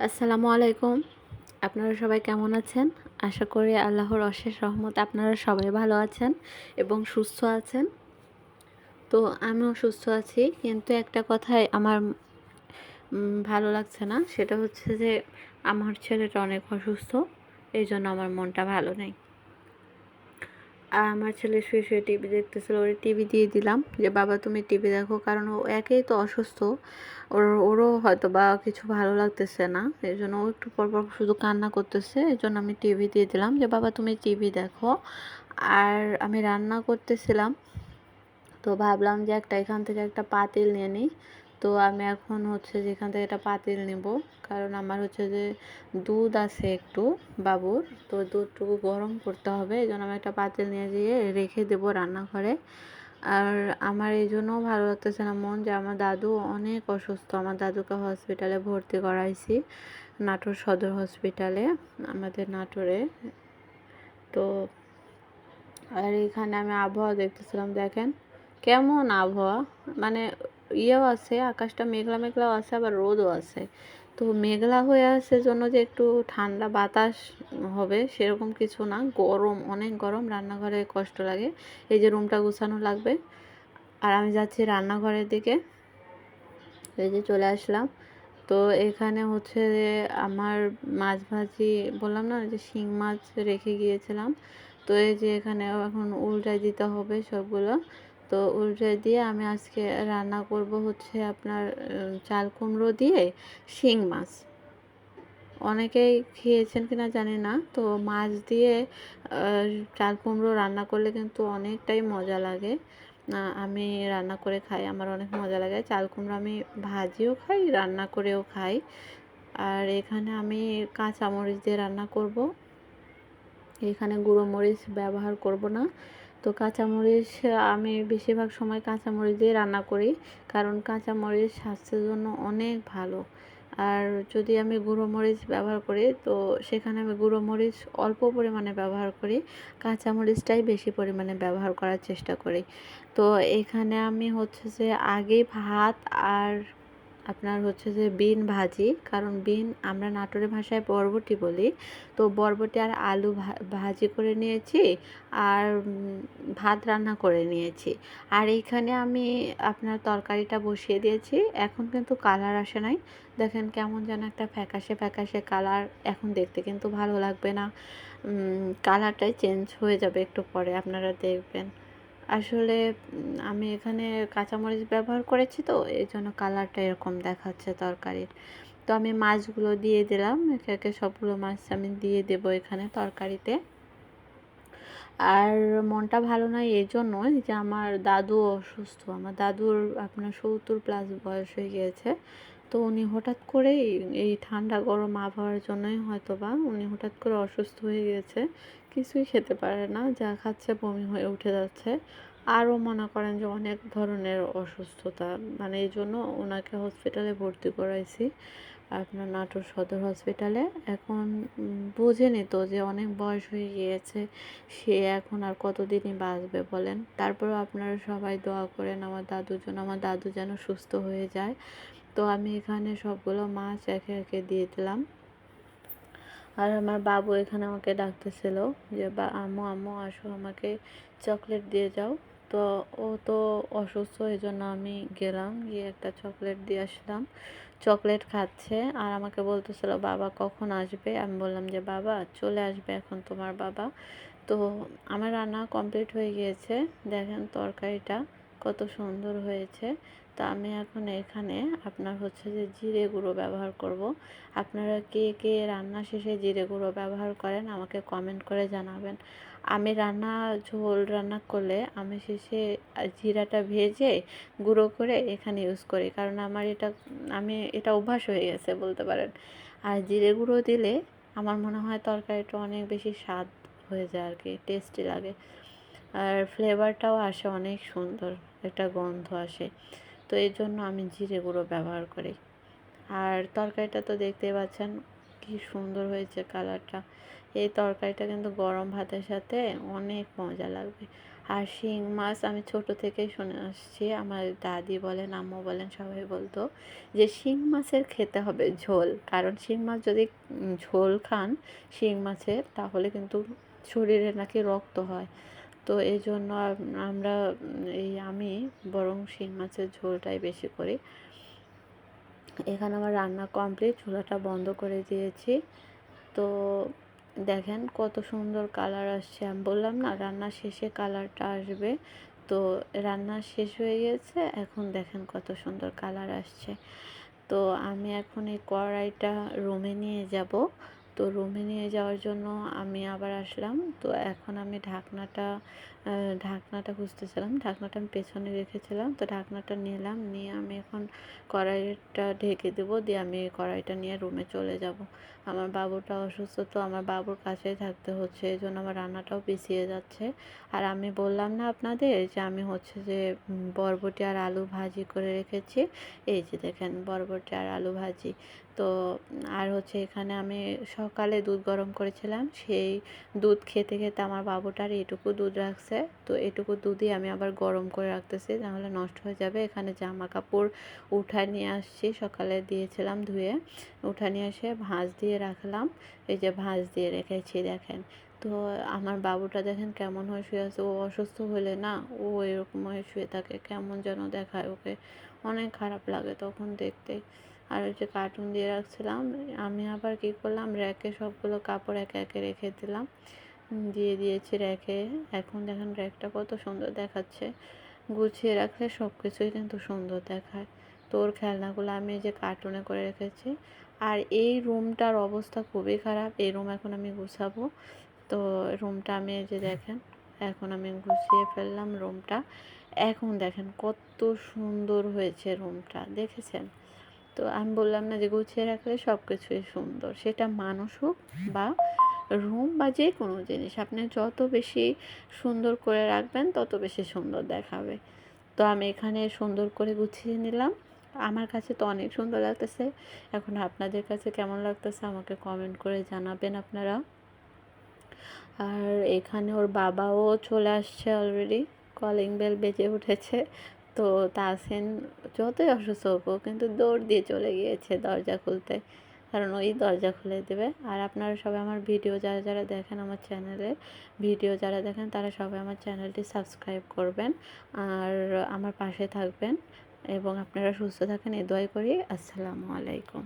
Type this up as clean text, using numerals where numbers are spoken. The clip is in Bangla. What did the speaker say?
আসসালামু আলাইকুম। আপনারা সবাই কেমন আছেন? আশা করি আল্লাহর অশেষ রহমতে আপনারা সবাই ভালো আছেন এবং সুস্থ আছেন। তো আমিও সুস্থ আছি। কিন্তু একটা কথাই আমার ভালো লাগছে না। সেটা হচ্ছে যে আমার ছেলেটা অনেক অসুস্থ। এইজন্য আমার মনটা ভালো নেই। আর আমার ছেলে শুয়ে, শুয়ে টিভি দেখতেছিল। ওরে টিভি দিয়ে দিলাম যে, "বাবা তুমি টিভি দেখো।" কারণ ও একেই তো অসুস্থ। ওরও হয়তোবা কিছু ভালো লাগতেছে না। এজন্য ও একটু পর, পর শুধু কান্না করতেছে। এজন্য আমি টিভি দিয়ে দিলাম যে, "বাবা তুমি টিভি দেখো।" আর আমি রান্না করতেছিলাম। তো ভাবলাম যে এখান থেকে একটা পাতিল নিয়ে নিই। তো আমি এখন হচ্ছে যে এখান থেকে একটা পাতিল নিব। কারণ আমার হচ্ছে যে দুধ আছে একটু বাবুর। তো দুধটুকু গরম করতে হবে। এজন্য আমি একটা পাতিল নিয়ে যেয়ে রেখে দেবো রান্নাঘরে। আর আমার এইজন্যও ভালো লাগতেছে না মন যে আমার দাদু অনেক অসুস্থ। আমার দাদুকে হসপিটালে ভর্তি করাইছি। নাটোর সদর হসপিটালে, আমাদের নাটোরে। তো আর এখানে আমি আবহাওয়া দেখতেছিলাম, দেখেন কেমন আবহাওয়া, মানে ইয়েও আছে, আকাশটা মেঘলা মেঘলাও আছে, আবার রোদও আছে। তো মেঘলা হয়ে আছে জন্য যে একটু ঠান্ডা বাতাস হবে সেরকম কিছু না, গরম, অনেক গরম, রান্নাঘরে কষ্ট লাগে। এই যে রুমটা গুছানো লাগবে। আর আমি যাচ্ছি রান্নাঘরের দিকে। এই যে চলে আসলাম। তো এখানে হচ্ছে যে আমার মাছ ভাজি, বললাম না যে শিং মাছ রেখে গিয়েছিলাম। তো এই যে এখানে এখন উল্টায় দিতে হবে সবগুলো। তো উল্টায় দিয়ে আমি আজকে রান্না করব হচ্ছে আপনার চাল কুমড়ো দিয়ে শিং মাছ। অনেকেই খেয়েছেন কিনা জানি না। তো মাছ দিয়ে চাল কুমড়ো রান্না করলে কিন্তু অনেকটাই মজা লাগে। আমি রান্না করে খাই, আমার অনেক মজা লাগে। চাল কুমড়ো আমি ভাজিও খাই, রান্না করেও খাই। আর এখানে আমি কাঁচামরিচ দিয়ে রান্না করব। এখানে গুঁড়ো মরিচ ব্যবহার করব না। তো কাঁচামরিচ, আমি বেশিরভাগ সময় কাঁচামরিচ দিয়ে রান্না করি, কারণ কাঁচামরিচ স্বাস্থ্যের জন্য অনেক ভালো। আর যদি আমি গুঁড়ো মরিচ ব্যবহার করি, তো সেখানে আমি গুঁড়ো মরিচ অল্প পরিমাণে ব্যবহার করি, কাঁচামরিচটাই বেশি পরিমাণে ব্যবহার করার চেষ্টা করি। তো এখানে আমি হচ্ছে যে আগে ভাত আর আপনার হচ্ছে যে বিন ভাজি, কারণ বিন আমরা নাটোরের ভাষায় বরবটি বলি। তো বরবটি আর আলু ভাজি করে নিয়েছি, আর ভাত রান্না করে নিয়েছি। আর এইখানে আমি আপনার তরকারিটা বসিয়ে দিয়েছি। এখন কিন্তু কালার আসে নাই, দেখেন কেমন যেন একটা ফ্যাকাশে ফ্যাকাশে কালার। এখন দেখতে কিন্তু ভালো লাগবে না, কালারটাই চেঞ্জ হয়ে যাবে একটু পরে, আপনারা দেখবেন। আসলে আমি এখানে কাঁচামরিচ ব্যবহার করেছি, তো এই জন্য কালারটা এরকম দেখাচ্ছে তরকারির। তো আমি মাছগুলো দিয়ে দিলাম, একে একে সবগুলো মাছ আমি দিয়ে দেবো এখানে তরকারিতে। আর মনটা ভালো নয় এই জন্যই যে আমার দাদু অসুস্থ। আমার দাদুর আপনার 70+ বয়স হয়ে গিয়েছে। তো উনি হঠাৎ করেই এই ঠান্ডা গরম আবহাওয়ার জন্যই হয়তোবা উনি হঠাৎ করে অসুস্থ হয়ে গিয়েছে। কিছুই খেতে পারে না, যা খাচ্ছে বমি হয়ে উঠে যাচ্ছে। আরও মনে করেন যে অনেক ধরনের অসুস্থতা, মানে এই জন্য ওনাকে হসপিটালে ভর্তি করাইছি, আপনার নাটোর সদর হসপিটালে। এখন বোঝেনি তো যে অনেক বয়স হয়ে গিয়েছে, সে এখন আর কতদিনই বাঁচবে বলেন। তারপরেও আপনারা সবাই দোয়া করেন আমার দাদুর জন্য, আমার দাদু যেন সুস্থ হয়ে যায়। তো আমি এখানে সবগুলো মাছ একে একে দিয়ে দিলাম। আর আমার বাবু এখানে আমাকে ডাকতেছিল যে, আম্মু আম্মু আসো, আমাকে চকলেট দিয়ে যাও। তো ও তো অসুস্থ, এই জন্য আমি গেলাম, গিয়ে একটা চকলেট দিয়ে আসলাম। চকলেট খাচ্ছে আর আমাকে বলতেছিল, বাবা কখন আসবে? আমি বললাম যে, বাবা চলে আসবে এখন তোমার বাবা। তো আমার রান্না কমপ্লিট হয়ে গিয়েছে, দেখেন তরকারিটা কত সুন্দর হয়েছে। তো আমি এখন এখানে আপনার হচ্ছে যে জিরে গুঁড়ো ব্যবহার করব। আপনারা কে কে রান্না শেষে জিরে গুঁড়ো ব্যবহার করেন আমাকে কমেন্ট করে জানাবেন। আমি ঝোল রান্না করলে আমি শেষে জিরাটা ভেজে গুঁড়ো করে এখানে ইউজ করি, কারণ আমি এটা অভ্যাস হয়ে গেছে বলতে পারেন। আর জিরে গুঁড়ো দিলে আমার মনে হয় তরকারিটা অনেক বেশি স্বাদ হয়ে যায় আর কি, টেস্টি লাগে। আর ফ্লেভারটাও আসে অনেক সুন্দর, একটা গন্ধ আসে। তো এই জন্য আমি জিরে গুঁড়ো ব্যবহার করি। আর তরকারিটা তো দেখতেই পাচ্ছেন কি সুন্দর হয়েছে কালারটা। এই তরকারিটা কিন্তু গরম ভাতের সাথে অনেক মজা লাগবে। আর শিং মাছ আমি ছোট থেকেই শুনে আসছি, আমার দাদি বলেন আম্মু বলেন সবাই বলতো যে শিং মাছের খেতে হবে ঝোল, কারণ শিং মাছ যদি ঝোল খান শিং মাছের তাহলে কিন্তু শরীরে নাকি রক্ত হয়। তো এই জন্য আমরা আমি বরং শিং মাছের ঝোলটাই বেশি করি। এখানে আমার রান্না কমপ্লিট, চুলাটা বন্ধ করে দিয়েছি। তো দেখেন কত সুন্দর কালার আসছে, আমি বললাম না রান্না শেষে কালারটা আসবে। তো রান্না শেষ হয়ে গেছে, এখন দেখেন কত সুন্দর কালার আসছে। তো আমি এখন এই কড়াইটা রুমে নিয়ে যাব। তো রুমে নিয়ে যাওয়ার জন্য আমি আবার আসলাম। তো এখন আমি ঢাকনাটা খুঁজতেছিলাম, ঢাকনাটা আমি পেছনে রেখেছিলাম। তো ঢাকনাটা নিলাম, নিয়ে আমি এখন কড়াইটা ঢেকে দেবো, দিয়ে আমি কড়াইটা নিয়ে রুমে চলে যাব। আমার বাবুটা অসুস্থ, তো আমার বাবুর কাছেই থাকতে হচ্ছে, এই জন্য আমার রান্নাটাও পিছিয়ে যাচ্ছে। আর আমি বললাম না আপনাদের যে আমি হচ্ছে যে বরবটি আর আলু ভাজি করে রেখেছি। এই যে দেখেন বরবটি আর আলু ভাজি। তো আর হচ্ছে এখানে আমি সকালে দুধ গরম করেছিলাম, সেই দুধ খেতে খেতে আমার বাবুটার এটুকু দুধ রাখছে। তো এটুকু দুধই আমি আবার গরম করে রাখতেছি, নাহলে নষ্ট হয়ে যাবে। এখানে জামা কাপড় উঠায় নিয়ে আসছি, সকালে দিয়েছিলাম ধুয়ে, উঠায় নিয়ে এসে ভাঁজ দিয়ে রাখলাম। এই যে ভাঁজ দিয়ে রেখেছি দেখেন। তো আমার বাবুটা দেখেন কেমন হয়ে শুয়ে আছে, ও অসুস্থ হলে না ও এরকম হয়ে শুয়ে থাকে, কেমন যেন দেখায় ওকে, অনেক খারাপ লাগে তখন দেখতে। আর ওই যে কার্টুন দিয়ে রাখছিলাম, আমি আবার কী করলাম র্যাকে সবগুলো কাপড় একে একে রেখে দিলাম, দিয়ে দিয়েছি র্যাকে। এখন দেখেন র্যাকটা কত সুন্দর দেখাচ্ছে, গুছিয়ে রাখলে সব কিছুই কিন্তু সুন্দর দেখায়। তো ওর খেলনাগুলো আমি এই যে কার্টুনে করে রেখেছি। আর এই রুমটার অবস্থা খুবই খারাপ, এই রুম এখন আমি গুছাবো। তো রুমটা আমি এই যে দেখেন এখন আমি গুছিয়ে ফেললাম রুমটা। এখন দেখেন কত সুন্দর হয়েছে রুমটা, দেখেছেন? তো আমি বললাম না যে গুছিয়ে রাখলে সব কিছুই সুন্দর, সেটা মানুষ হোক বা রুম বা যে কোনো জিনিস আপনি যত বেশি সুন্দর করে রাখবেন তত বেশি সুন্দর দেখাবে। তো আমি এখানে সুন্দর করে গুছিয়ে নিলাম, আমার কাছে তো অনেক সুন্দর লাগতেছে। এখন আপনাদের কাছে কেমন লাগতেছে আমাকে কমেন্ট করে জানাবেন আপনারা। আর এখানে ওর বাবাও চলে আসছে অলরেডি, কলিং বেল বেজে উঠেছে। তো তাসিন যতই অসুস্থ হোক ও কিন্তু দৌড় দিয়ে চলে গিয়েছে দরজা খুলতে, কারণ ওই দরজা খুলে দেবে। আর আপনারা সবাই আমার ভিডিও যারা যারা দেখেন আমার চ্যানেলে ভিডিও যারা দেখেন তারা সবাই আমার চ্যানেলটি সাবস্ক্রাইব করবেন আর আমার পাশে থাকবেন, এবং আপনারা সুস্থ থাকেন এই দোয়াই করি। আসসালামু আলাইকুম।